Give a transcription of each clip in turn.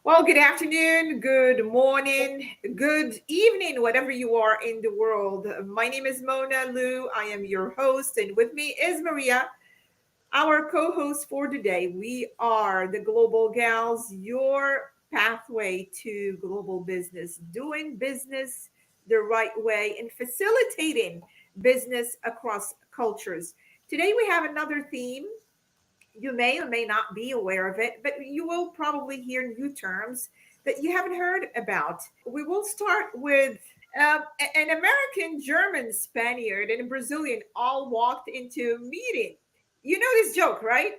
Well, good afternoon, good morning, good evening, whatever you are in the world. My name is Mona Lou. I am your host, and with me is Maria, our co host for today. We are the Global Gals, your pathway to global business, doing business the right way and facilitating business across cultures. Today, we have another theme. You may or may not be aware of it, but you will probably hear new terms that you haven't heard about. We will start with an American, German, Spaniard, and a Brazilian all walked into a meeting. You know this joke, right?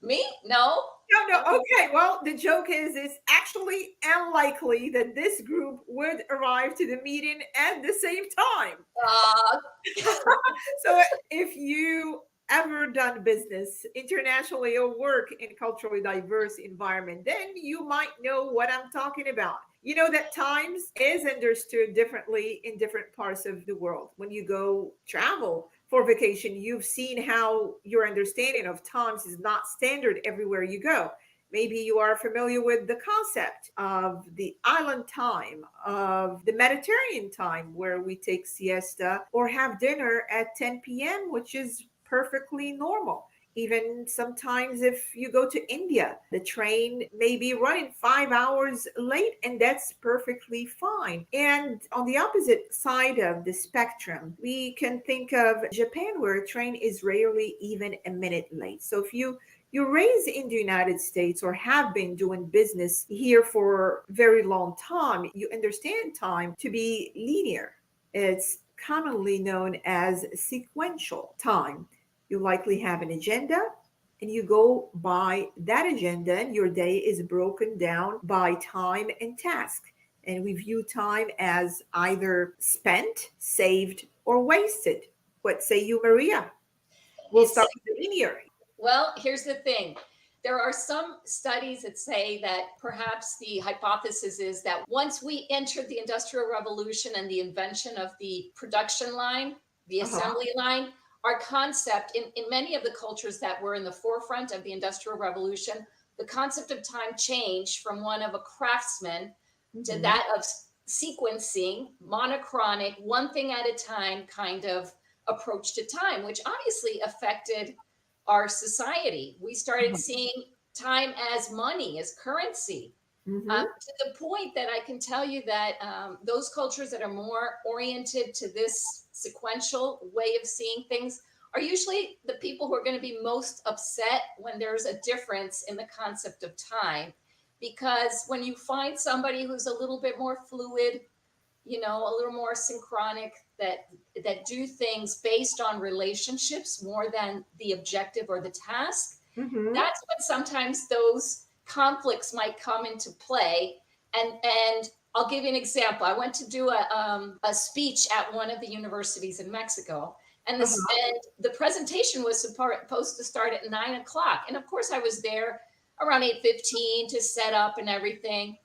Me? No. No, no. Okay. Okay. Well, the joke is it's actually unlikely that this group would arrive to the meeting at the same time. Uh, So if you ever done business internationally or work in culturally diverse environment, then you might know what I'm talking about. You know that times is understood differently in different parts of the world. When you go travel for vacation, you've seen how your understanding of times is not standard everywhere you go. Maybe you are familiar with the concept of the island time, of the Mediterranean time, where we take siesta or have dinner at 10 p.m., which is perfectly normal. Even sometimes, if you go to India, the train may be running 5 hours late, and that's perfectly fine. And on the opposite side of the spectrum, we can think of Japan, where a train is rarely even a minute late. So if you're raised in the United States or have been doing business here for a very long time, you understand time to be linear. It's commonly known as sequential time. You likely have an agenda and you go by that agenda, and your day is broken down by time and task. And we view time as either spent, saved, or wasted. What say you, Maria? We'll it's start with the linear. well, here's the thing. There are some studies that say that perhaps the hypothesis is that once we entered the Industrial Revolution and the invention of the production line, the Uh-huh. assembly line, our concept in many of the cultures that were in the forefront of the Industrial Revolution, the concept of time changed from one of a craftsman to Mhm. that of sequencing, monochronic, one thing at a time kind of approach to time, which obviously affected our society. We started Uh-huh. seeing time as money, as currency, Mhm. to the point that I can tell you that those cultures that are more oriented to this sequential way of seeing things are usually the people who are going to be most upset when there's a difference in the concept of time. Because when you find somebody who's a little bit more fluid, a little more synchronic, that do things based on relationships more than the objective or the task, Mhm. that's when sometimes those conflicts might come into play. And I'll give you an example. I went to do a speech at one of the universities in Mexico, and this Uh-huh. and the presentation was supposed to start at 9 o'clock, and of course I was there around 8:15 to set up and everything.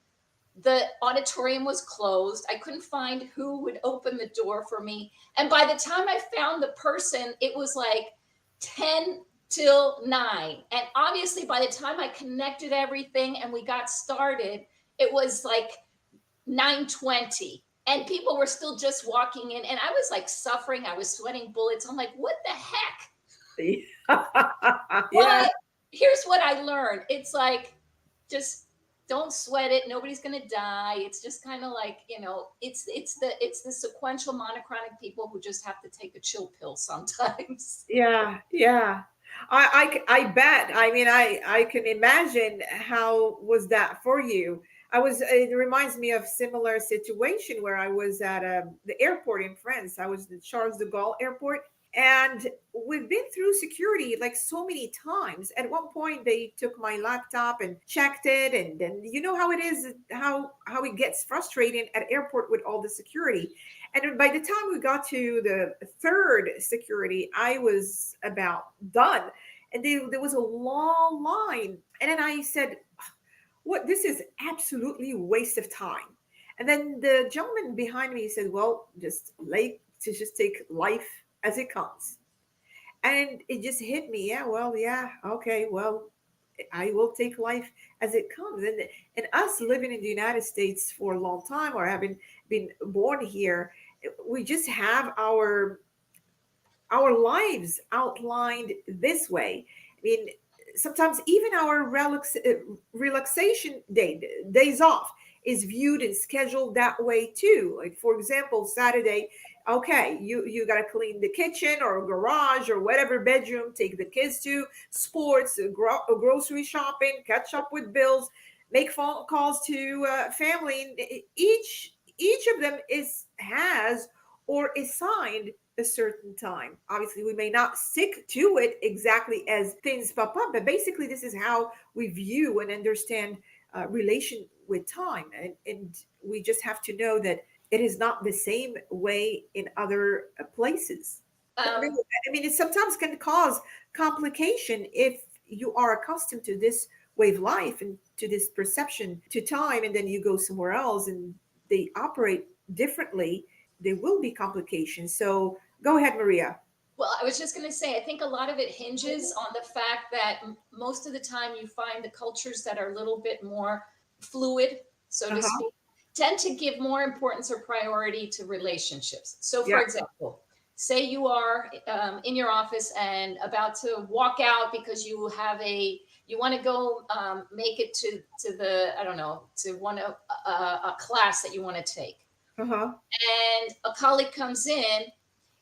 The auditorium was closed. I couldn't find who would open the door for me. And by the time I found the person, it was like 10 till 9. And obviously, by the time I connected everything and we got started, it was like 9:20. And people were still just walking in. And I was like suffering. I was sweating bullets. I'm like, what the heck? Yeah. But here's what I learned. It's like, just don't sweat it. Nobody's gonna die. It's just kind of like, it's the sequential monochronic people who just have to take a chill pill sometimes. Yeah, yeah. I bet. I mean, I can imagine how was that for you. It reminds me of similar situation where I was at the airport in France. I was at Charles de Gaulle Airport, and we've been through security like so many times. At one point, they took my laptop and checked it, and then you know how it is, how it gets frustrating at airport with all the security. And by the time we got to the third security, I was about done. And there was a long line. And then I said, what? This is absolutely waste of time. And then the gentleman behind me said, well, just take life as it comes. And it just hit me. Yeah, well, yeah, okay, well, I will take life as it comes. And us living in the United States for a long time, or having been born here, we just have our lives outlined this way. I mean, sometimes even our relaxation days off is viewed and scheduled that way too. Like for example, Saturday, okay, you got to clean the kitchen or garage or whatever bedroom, take the kids to sports, grocery shopping, catch up with bills, make phone calls to family. Each of them is has or assigned a certain time. Obviously, we may not stick to it exactly as things pop up, but basically, this is how we view and understand relation with time. And we just have to know that it is not the same way in other places. Um, I mean, it sometimes can cause complication if you are accustomed to this way of life and to this perception to time, and then you go somewhere else and they operate differently. There will be complications. So go ahead, Maria. well, I was just going to say, I think a lot of it hinges on the fact that most of the time you find the cultures that are a little bit more fluid, so Uh to huh. speak, tend to give more importance or priority to relationships. So, for Yeah. example, say you are in your office and about to walk out because you want to go make it to the, I don't know, to one of a class that you want to take, Uh huh. and a colleague comes in.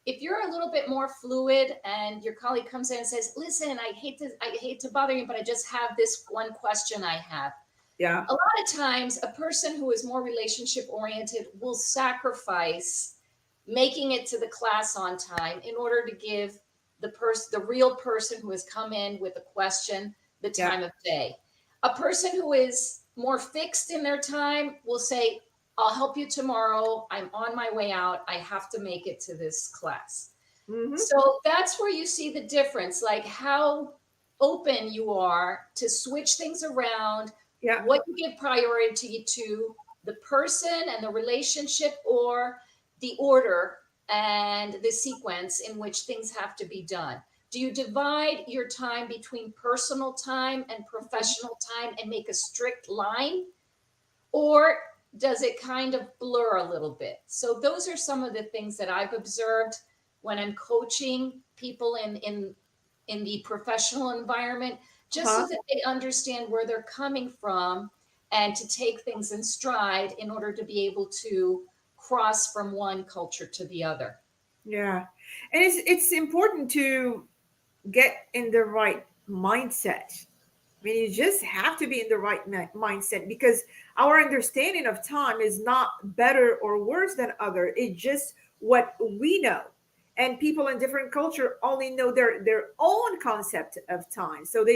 If you're a little bit more fluid and your colleague comes in and says, listen, I hate to bother you, but I just have this one question I have. Yeah. A lot of times a person who is more relationship oriented will sacrifice making it to the class on time in order to give the real person who has come in with a question the Yeah. time of day. A person who is more fixed in their time will say, I'll help you tomorrow, I'm on my way out, I have to make it to this class. Mm-hmm. So that's where you see the difference, like how open you are to switch things around, Yeah. what you give priority to, the person and the relationship, or the order and the sequence in which things have to be done. Do you divide your time between personal time and professional time and make a strict line? Or does it kind of blur a little bit? So those are some of the things that I've observed when I'm coaching people in the professional environment, just so Uh-huh. that they understand where they're coming from and to take things in stride in order to be able to cross from one culture to the other. Yeah. And it's important to get in the right mindset. I mean, you just have to be in the right mindset, because our understanding of time is not better or worse than other. It's just what we know. And people in different culture only know their own concept of time. So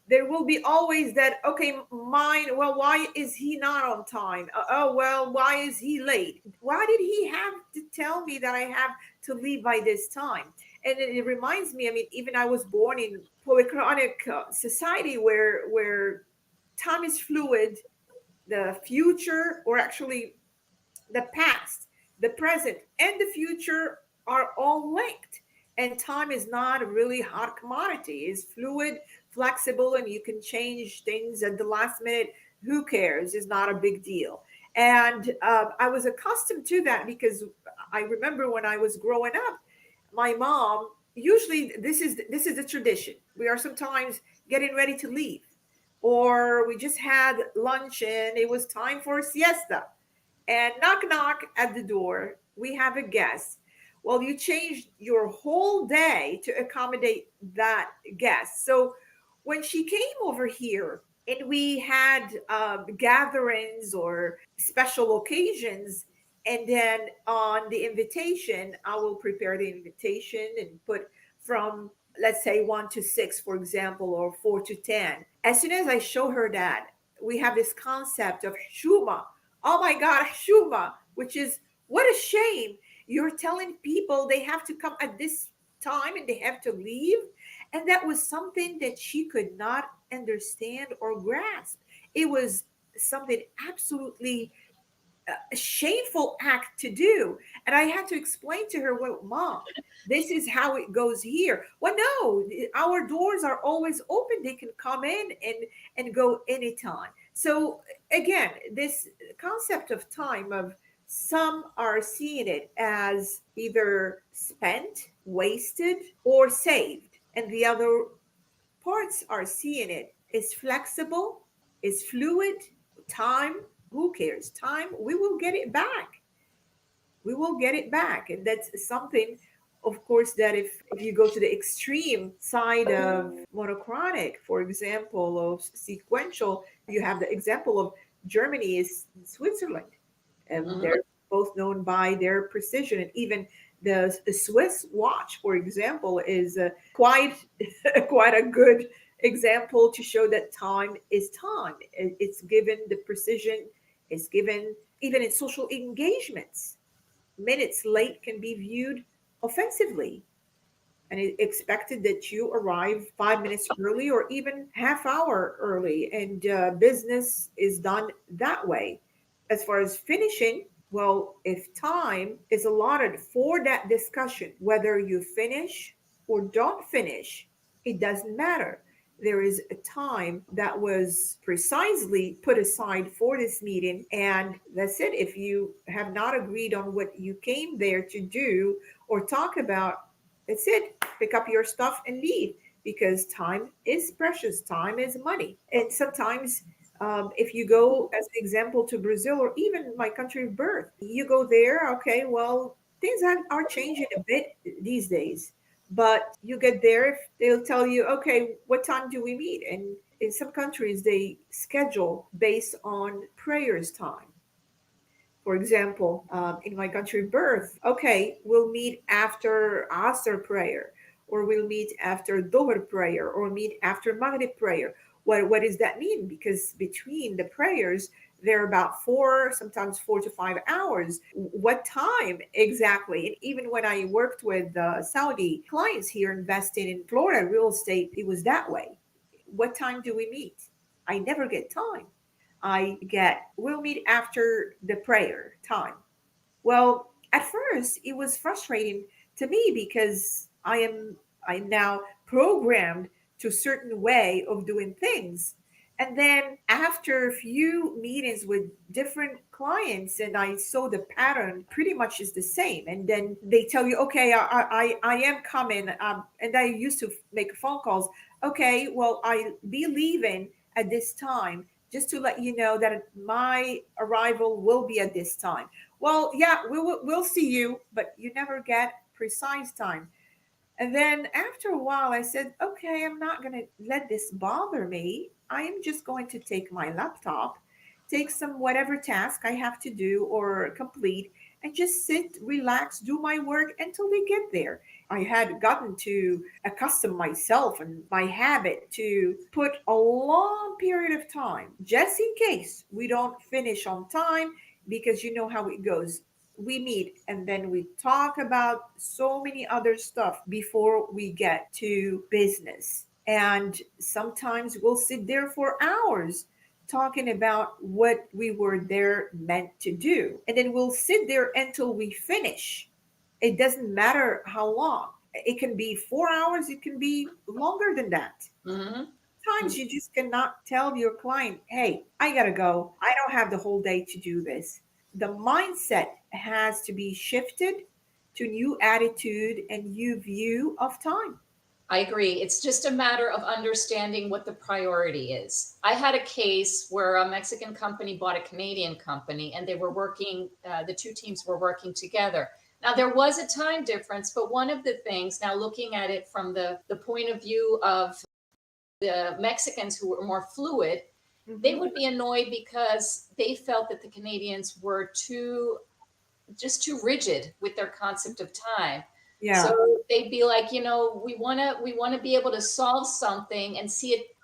there will be always that, okay, mine, well, why is he not on time? Oh, well, why is he late? Why did he have to tell me that I have to leave by this time? And it reminds me, I mean, even I was born in polychronic society where time is fluid. The future, or actually the past, the present, and the future are all linked. And time is not a really hot commodity. It's fluid, flexible, and you can change things at the last minute. Who cares? It's not a big deal. And I was accustomed to that, because I remember when I was growing up, my mom, usually this is a tradition. We are sometimes getting ready to leave, or we just had lunch and it was time for a siesta, and knock knock at the door, we have a guest. Well, you changed your whole day to accommodate that guest. So when she came over here and we had gatherings or special occasions, and then on the invitation, I will prepare the invitation and put from, let's say, 1 to 6, for example, or 4 to 10. As soon as I show her that, we have this concept of shuma. Oh my God, shuma, which is, what a shame. You're telling people they have to come at this time and they have to leave. And that was something that she could not understand or grasp. It was something absolutely a shameful act to do. And I had to explain to her, well, mom, this is how it goes here. Well, no, our doors are always open. They can come in and go anytime. So again, this concept of time, of some are seeing it as either spent, wasted, or saved, and the other parts are seeing it is flexible, is fluid. Time, who cares? Time, we will get it back. We will get it back. And that's something, of course, that if you go to the extreme side of monochronic, for example, of sequential, you have the example of Germany is Switzerland. And Mhm. they're both known by their precision. And even the Swiss watch, for example, is quite quite a good example to show that time is time. It's given the precision. It's given even in social engagements. Minutes late can be viewed offensively, and it expected that you arrive 5 minutes early or even half hour early, and business is done that way. As far as finishing, well, if time is allotted for that discussion, whether you finish or don't finish, it doesn't matter. There is a time that was precisely put aside for this meeting, and that's it. If you have not agreed on what you came there to do or talk about, that's it. Pick up your stuff and leave, because time is precious. Time is money. And sometimes, if you go as an example to Brazil or even my country of birth, you go there, okay, well, things are changing a bit these days. But you get there, they'll tell you, okay, what time do we meet? And in some countries, they schedule based on prayers time. For example, in my country of birth, okay, we'll meet after Asr prayer, or we'll meet after Dhuhr prayer, or meet after Maghrib prayer. What does that mean? Because between the prayers, they're about 4, sometimes 4 to 5 hours. What time exactly? And even when I worked with Saudi clients here investing in Florida real estate, it was that way. What time do we meet? I never get time. I get, we'll meet after the prayer time. Well, at first it was frustrating to me because I'm now programmed to a certain way of doing things. And then after a few meetings with different clients, and I saw the pattern pretty much is the same. And then they tell you, okay, I am coming. And I used to make phone calls. Okay, well, I be leaving at this time, just to let you know that my arrival will be at this time. Well, yeah, we'll see you, but you never get precise time. And then after a while, I said, okay, I'm not going to let this bother me. I am just going to take my laptop, take some whatever task I have to do or complete, and just sit, relax, do my work until we get there. I had gotten to accustom myself and my habit to put a long period of time just in case we don't finish on time, because you know how it goes. We meet and then we talk about so many other stuff before we get to business. And sometimes we'll sit there for hours talking about what we were there meant to do. And then we'll sit there until we finish. It doesn't matter how long. It can be 4 hours, it can be longer than that. Mhm. Times you just cannot tell your client, hey, I gotta go. I don't have the whole day to do this. The mindset has to be shifted to new attitude and new view of time. I agree. It's just a matter of understanding what the priority is. I had a case where a Mexican company bought a Canadian company and they were working, the two teams were working together. Now, there was a time difference, but one of the things, now looking at it from the point of view of the Mexicans who were more fluid, they Hmm. would be annoyed because they felt that the Canadians were too rigid with their concept of time. Yeah. So they'd be like, we want to be able to solve something and see it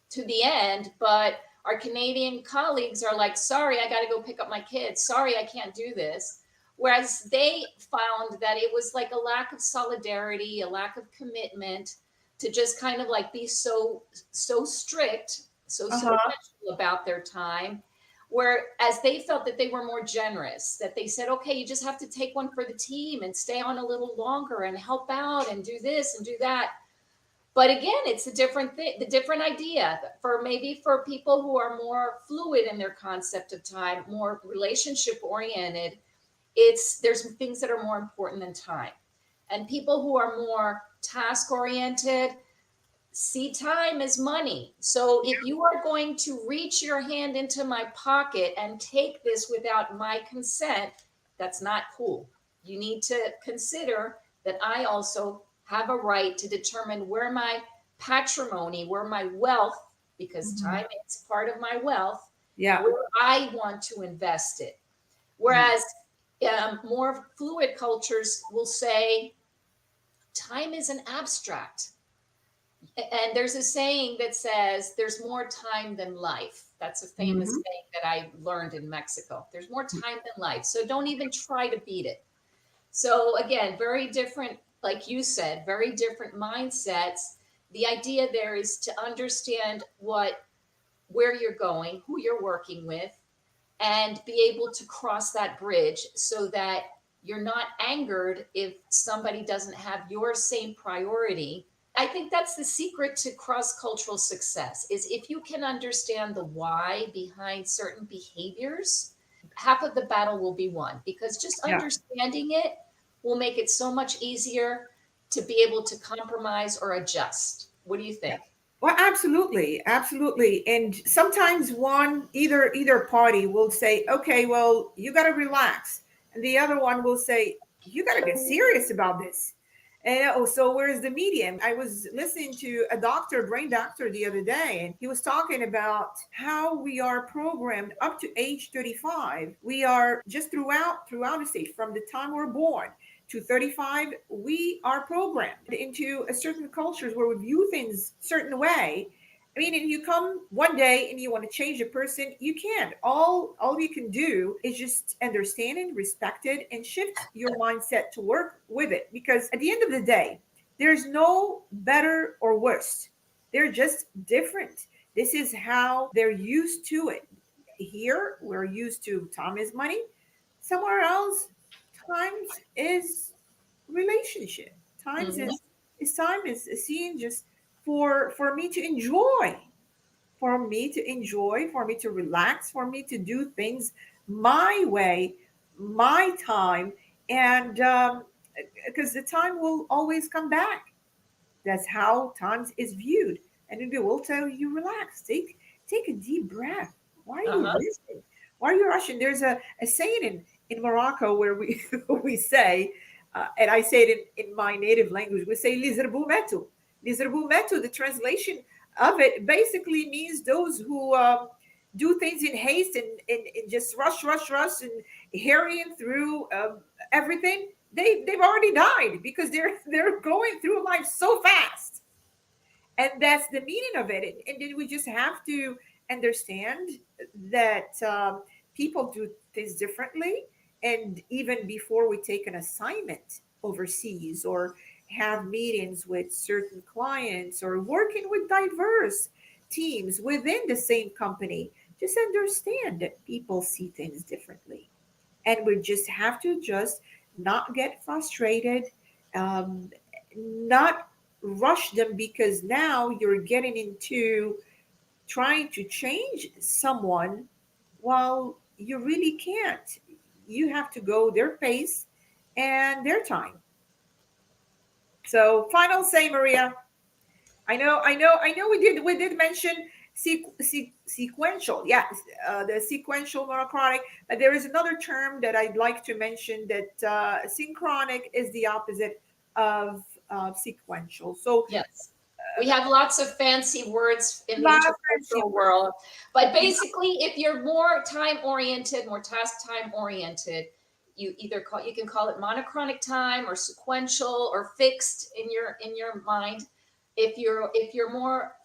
to the end, but our Canadian colleagues are like, sorry, I got to go pick up my kids. Sorry, I can't do this. Whereas they found that it was like a lack of solidarity, a lack of commitment to just kind of like be so strict, so Uh-huh. sequential about their time, whereas they felt that they were more generous, that they said, okay, you just have to take one for the team and stay on a little longer and help out and do this and do that. But again, it's a different thing, the different idea for maybe for people who are more fluid in their concept of time, more relationship oriented. There's things that are more important than time. And people who are more task oriented see time as money. So if you are going to reach your hand into my pocket and take this without my consent, that's not cool. You need to consider that I also have a right to determine where my patrimony, where my wealth, because Mhm. time is part of my wealth, Yeah. where I want to invest it. Whereas more fluid cultures will say time is an abstract. And there's a saying that says there's more time than life. That's a famous Mhm. saying that I learned in Mexico. There's more time than life. So don't even try to beat it. So again, very different, like you said, very different mindsets. The idea there is to understand where you're going, who you're working with, and be able to cross that bridge so that you're not angered if somebody doesn't have your same priority. I think that's the secret to cross-cultural success is if you can understand the why behind certain behaviors, half of the battle will be won because just Yeah. understanding it will make it so much easier to be able to compromise or adjust. What do you think? Well, absolutely, absolutely. And sometimes either party will say, "Okay, well, you got to relax," and the other one will say, "You got to get serious about this." And so where's the medium? I was listening to a doctor, brain doctor, the other day, and he was talking about how we are programmed up to age 35. We are just throughout the stage, from the time we're born to 35, we are programmed into a certain cultures where we view things a certain way. I mean, if you come one day and you want to change a person, you can't. All you can do is just understand it, respect it, and shift your mindset to work with it. Because at the end of the day, there's no better or worse. They're just different. This is how they're used to it. Here, we're used to time is money. Somewhere else, times is relationship. Times Mhm. is time is seeing just for me to enjoy, for me to relax, for me to do things my way, my time, and because the time will always come back. That's how times is viewed. And maybe we'll tell you, relax, take a deep breath. Why are you Uh-huh. rushing? Why are you rushing? There's a saying in Morocco where we we say, and I say it in my native language, we say "Lizerbu metu." Lizerbu metu, the translation of it basically means those who do things in haste and just rush and hurrying through everything. They've already died because they're going through life so fast, and that's the meaning of it. And then we just have to understand that people do things differently. And even before we take an assignment overseas or have meetings with certain clients or working with diverse teams within the same company, just understand that people see things differently, and we just have to just not get frustrated, um, not rush them, because now you're getting into trying to change someone while you really can't. You have to go their pace and their time. So final say, Maria. I know. We did mention sequential. Yeah, the sequential monochronic. But there is another term that I'd like to mention, that synchronic is the opposite of sequential. So Yes. We have lots of fancy words in the lots of fancy intercultural words. world. But basically, if you're more time oriented, more task time oriented, you can call it monochronic time or sequential or fixed in your mind. If you're more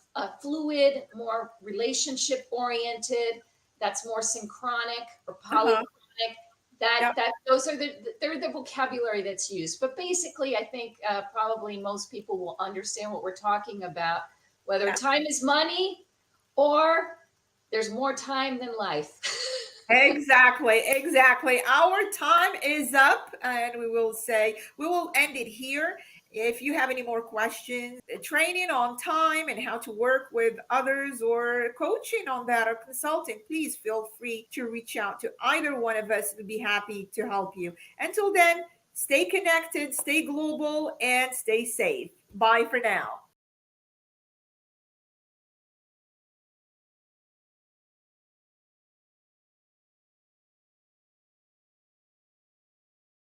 fluid, more relationship oriented, that's more synchronic or Uh-huh. polychronic. that Yeah. that those are they're the vocabulary that's used. But basically, I think probably most people will understand what we're talking about, whether Yeah. time is money or There's more time than life. Exactly, exactly. Our time is up, and we will end it here. If you have any more questions, training on time and how to work with others, or coaching on that, or consulting, please feel free to reach out to either one of us. We'd be happy to help you. Until then, stay connected, stay global, and stay safe. Bye for now.